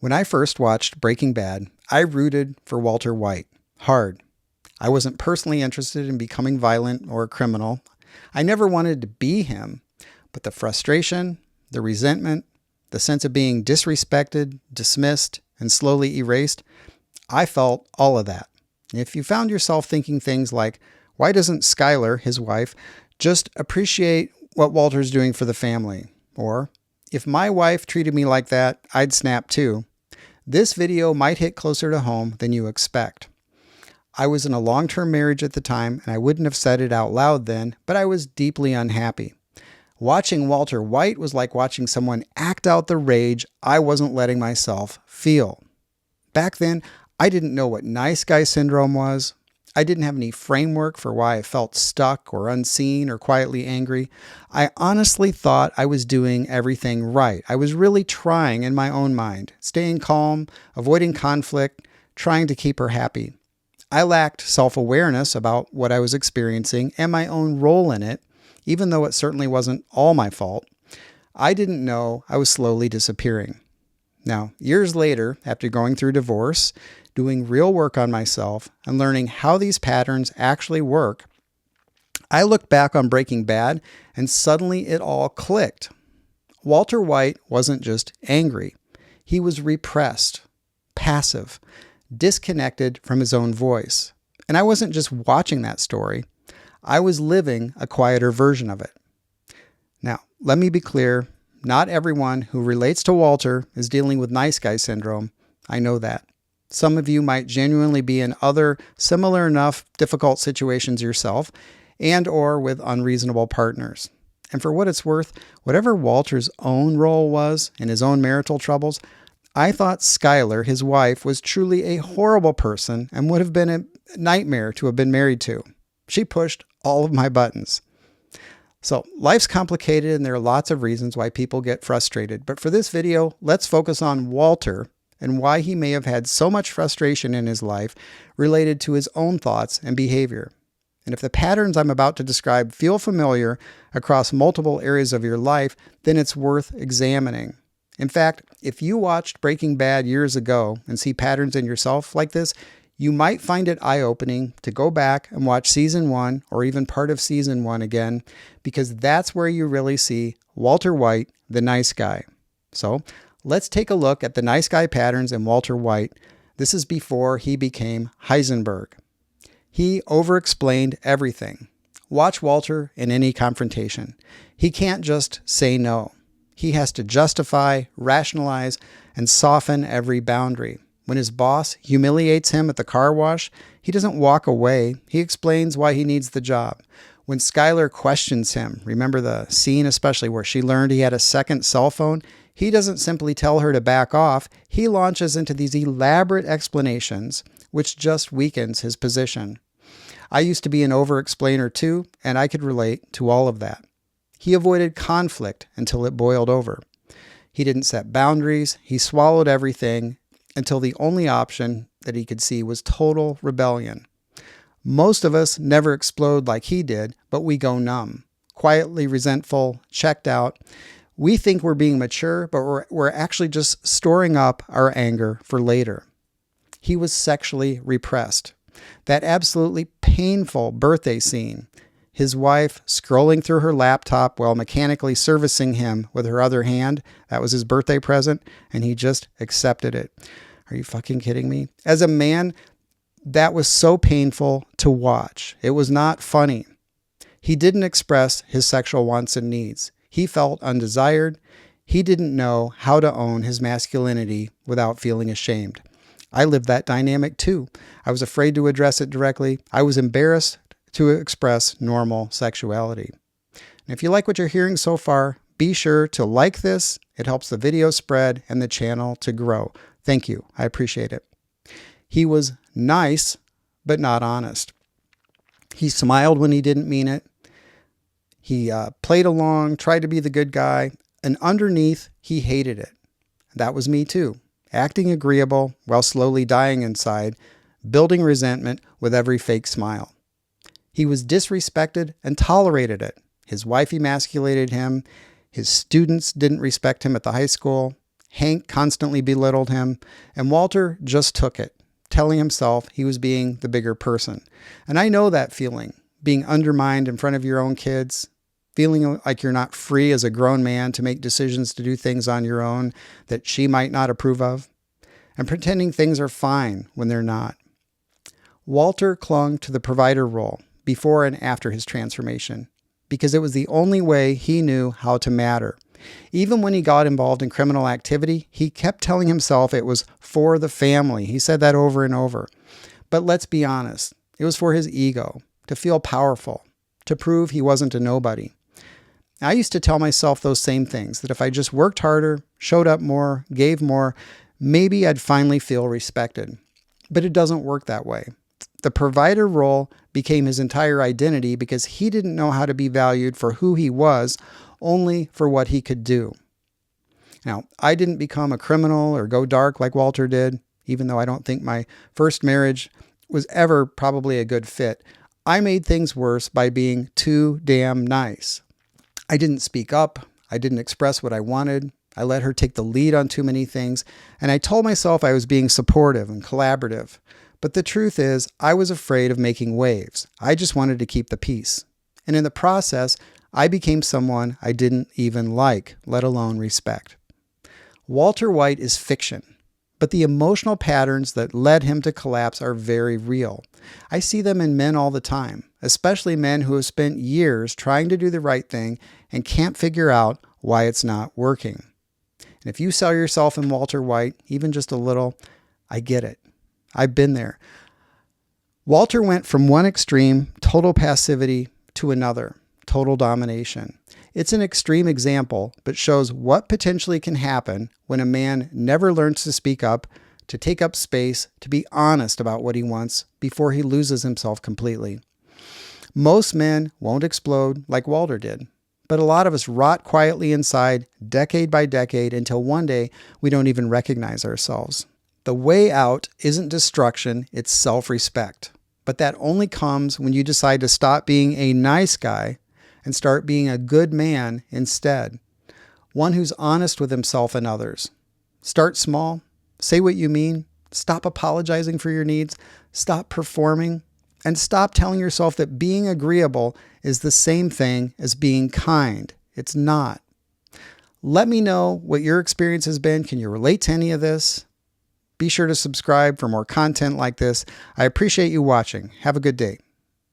When I first watched Breaking Bad, I rooted for Walter White hard. I wasn't personally interested in becoming violent or a criminal. I never wanted to be him, but the frustration, the resentment, the sense of being disrespected, dismissed, and slowly erased, I felt all of that. If you found yourself thinking things like, why doesn't Skylar, his wife, just appreciate what Walter's doing for the family? Or, if my wife treated me like that, I'd snap too. This video might hit closer to home than you expect. I was in a long-term marriage at the time, and I wouldn't have said it out loud then, but I was deeply unhappy. Watching Walter White was like watching someone act out the rage I wasn't letting myself feel. Back then, I didn't know what nice guy syndrome was. I didn't have any framework for why I felt stuck or unseen or quietly angry. I honestly thought I was doing everything right. I was really trying in my own mind, staying calm, avoiding conflict, trying to keep her happy. I lacked self-awareness about what I was experiencing and my own role in it, even though it certainly wasn't all my fault. I didn't know I was slowly disappearing. Now, years later, after going through divorce, doing real work on myself, and learning how these patterns actually work, I looked back on Breaking Bad and suddenly it all clicked. Walter White wasn't just angry. He was repressed, passive, disconnected from his own voice. And I wasn't just watching that story. I was living a quieter version of it. Now, let me be clear. Not everyone who relates to Walter is dealing with nice guy syndrome. I know that. Some of you might genuinely be in other similar enough difficult situations yourself and or with unreasonable partners. And for what it's worth, whatever Walter's own role was in his own marital troubles, I thought Skylar, his wife, was truly a horrible person and would have been a nightmare to have been married to. She pushed all of my buttons. So life's complicated and there are lots of reasons why people get frustrated. But for this video, let's focus on Walter and why he may have had so much frustration in his life related to his own thoughts and behavior. And if the patterns I'm about to describe feel familiar across multiple areas of your life, then it's worth examining. In fact, if you watched Breaking Bad years ago and see patterns in yourself like this, you might find it eye-opening to go back and watch season 1 or even part of season 1 again, because that's where you really see Walter White, the nice guy. So let's take a look at the nice guy patterns in Walter White. This is before he became Heisenberg. He over-explained everything. Watch Walter in any confrontation. He can't just say no. He has to justify, rationalize, and soften every boundary. When his boss humiliates him at the car wash, he doesn't walk away. He explains why he needs the job. When Skylar questions him, remember the scene especially where she learned he had a second cell phone? He doesn't simply tell her to back off. He launches into these elaborate explanations, which just weakens his position. I used to be an over-explainer too, and I could relate to all of that. He avoided conflict until it boiled over. He didn't set boundaries. He swallowed everything until the only option that he could see was total rebellion. Most of us never explode like he did, but we go numb, quietly resentful, checked out. We think we're being mature, but we're actually just storing up our anger for later. He was sexually repressed. That absolutely painful birthday scene, his wife scrolling through her laptop while mechanically servicing him with her other hand, that was his birthday present, and he just accepted it. Are you fucking kidding me? As a man, that was so painful to watch. It was not funny. He didn't express his sexual wants and needs. He felt undesired. He didn't know how to own his masculinity without feeling ashamed. I lived that dynamic too. I was afraid to address it directly. I was embarrassed to express normal sexuality. And if you like what you're hearing so far, be sure to like this. It helps the video spread and the channel to grow. Thank you. I appreciate it. He was nice, but not honest. He smiled when he didn't mean it. He played along, tried to be the good guy, and underneath, he hated it. That was me too. Acting agreeable while slowly dying inside, building resentment with every fake smile. He was disrespected and tolerated it. His wife emasculated him. His students didn't respect him at the high school. Hank constantly belittled him, and Walter just took it, telling himself he was being the bigger person. And I know that feeling, being undermined in front of your own kids, feeling like you're not free as a grown man to make decisions to do things on your own that she might not approve of, and pretending things are fine when they're not. Walter clung to the provider role before and after his transformation because it was the only way he knew how to matter. Even when he got involved in criminal activity, he kept telling himself it was for the family. He said that over and over. But let's be honest, it was for his ego, to feel powerful, to prove he wasn't a nobody. I used to tell myself those same things, that if I just worked harder, showed up more, gave more, maybe I'd finally feel respected. But it doesn't work that way. The provider role became his entire identity because he didn't know how to be valued for who he was, only for what he could do. Now, I didn't become a criminal or go dark like Walter did, even though I don't think my first marriage was ever probably a good fit. I made things worse by being too damn nice. I didn't speak up. I didn't express what I wanted. I let her take the lead on too many things. And I told myself I was being supportive and collaborative. But the truth is, I was afraid of making waves. I just wanted to keep the peace. And in the process, I became someone I didn't even like, let alone respect. Walter White is fiction, but the emotional patterns that led him to collapse are very real. I see them in men all the time, especially men who have spent years trying to do the right thing and can't figure out why it's not working. And if you saw yourself in Walter White, even just a little, I get it. I've been there. Walter went from one extreme, total passivity, to another, total domination. It's an extreme example, but shows what potentially can happen when a man never learns to speak up, to take up space, to be honest about what he wants before he loses himself completely. Most men won't explode like Walter did, but a lot of us rot quietly inside decade by decade until one day we don't even recognize ourselves. The way out isn't destruction, it's self-respect. But that only comes when you decide to stop being a nice guy and start being a good man instead. One who's honest with himself and others. Start small. Say what you mean. Stop apologizing for your needs. Stop performing. And stop telling yourself that being agreeable is the same thing as being kind. It's not. Let me know what your experience has been. Can you relate to any of this? Be sure to subscribe for more content like this. I appreciate you watching. Have a good day.